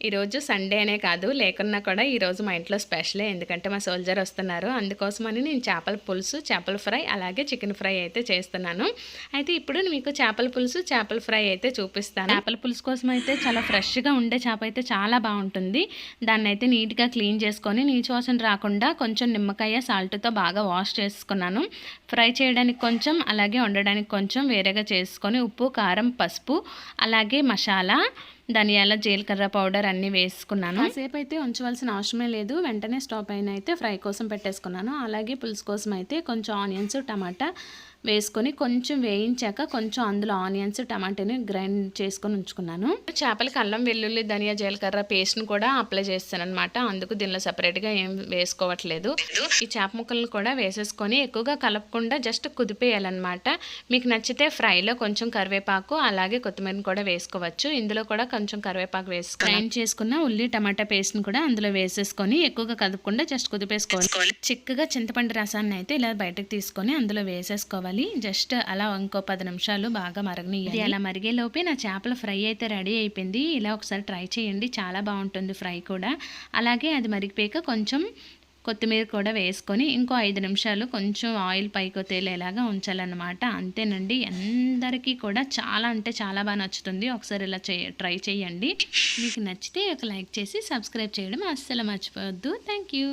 ఈరోజు సండే అనే కాదు, లేకున్నా కూడా ఈరోజు మా ఇంట్లో స్పెషలే. ఎందుకంటే మా సోల్జర్ వస్తున్నారు. అందుకోసమని నేను చేపల పులుసు, చేపల ఫ్రై అలాగే చికెన్ ఫ్రై అయితే చేస్తున్నాను. అయితే ఇప్పుడు మీకు చేపల పులుసు, చేపల ఫ్రై అయితే చూపిస్తాను. చేపల పులుసు కోసం అయితే చాలా ఫ్రెష్గా ఉండే చేప అయితే చాలా బాగుంటుంది. దాన్ని అయితే నీట్గా క్లీన్ చేసుకొని నీచు వాసన రాకుండా కొంచెం నిమ్మకాయ సాల్ట్తో బాగా వాష్ చేసుకున్నాను. ఫ్రై చేయడానికి కొంచెం, అలాగే వండడానికి కొంచెం వేరేగా చేసుకొని ఉప్పు, కారం, పసుపు అలాగే మసాలా, ధనియాల, జీలకర్ర పౌడర్ అన్నీ వేసుకున్నాను. కాసేపు అయితే ఉంచవలసిన అవసరమే లేదు. వెంటనే స్టవ్ పైన అయితే ఫ్రై కోసం పెట్టేసుకున్నాను. అలాగే పులుసు కోసం అయితే కొంచెం ఆనియన్స్, టమాటా వేసుకొని కొంచెం వేయించాక కొంచెం అందులో ఆనియన్స్, టమాటాని గ్రైండ్ చేసుకొని ఉంచుకున్నాను. చేపలకి అల్లం, వెల్లుల్లి, ధనియా, జీలకర్ర పేస్ట్ని కూడా అప్లై చేస్తాను అనమాట. అందుకు దీనిలో సపరేట్గా ఏం వేసుకోవట్లేదు. ఈ చేప ముక్కలను కూడా వేసేసుకొని ఎక్కువగా కలపకుండా జస్ట్ కుదిపేయాలన్నమాట. మీకు నచ్చితే ఫ్రైలో కొంచెం కరివేపాకు అలాగే కొత్తిమీరని కూడా వేసుకోవచ్చు. ఇందులో కూడా కొంచెం కరివేపాకు వేసుకొని గ్రైండ్ చేసుకున్న ఉల్లి, టమాటా పేస్ట్ని కూడా అందులో వేసేసుకొని ఎక్కువగా కదపకుండా జస్ట్ కుదిపేసుకోవాలి. చిక్కగా చింతపండు రసాన్ని అయితే ఇలా బయటకు తీసుకొని అందులో వేసేసుకోవాలి. జస్ట్ అలా ఇంకో 10 నిమిషాలు బాగా మరగనియ్యాలి. అలా మరిగే లోపే నా చేపల ఫ్రై అయితే రెడీ అయిపోయింది. ఇలా ఒకసారి ట్రై చేయండి, చాలా బాగుంటుంది ఫ్రై కూడా. అలాగే అది మరిగిపోయాక కొంచెం కొత్తిమీర కూడా వేసుకొని ఇంకో 5 నిమిషాలు కొంచెం ఆయిల్ పైకి తేలేలాగా ఉంచాలన్నమాట. అంతేనండి, అందరికీ కూడా చాలా అంటే చాలా బాగా నచ్చుతుంది. ఒకసారి ఇలా ట్రై చేయండి. మీకు నచ్చితే ఒక లైక్ చేసి సబ్స్క్రైబ్ చేయడం అస్సలు మర్చిపోవద్దు. Thank you.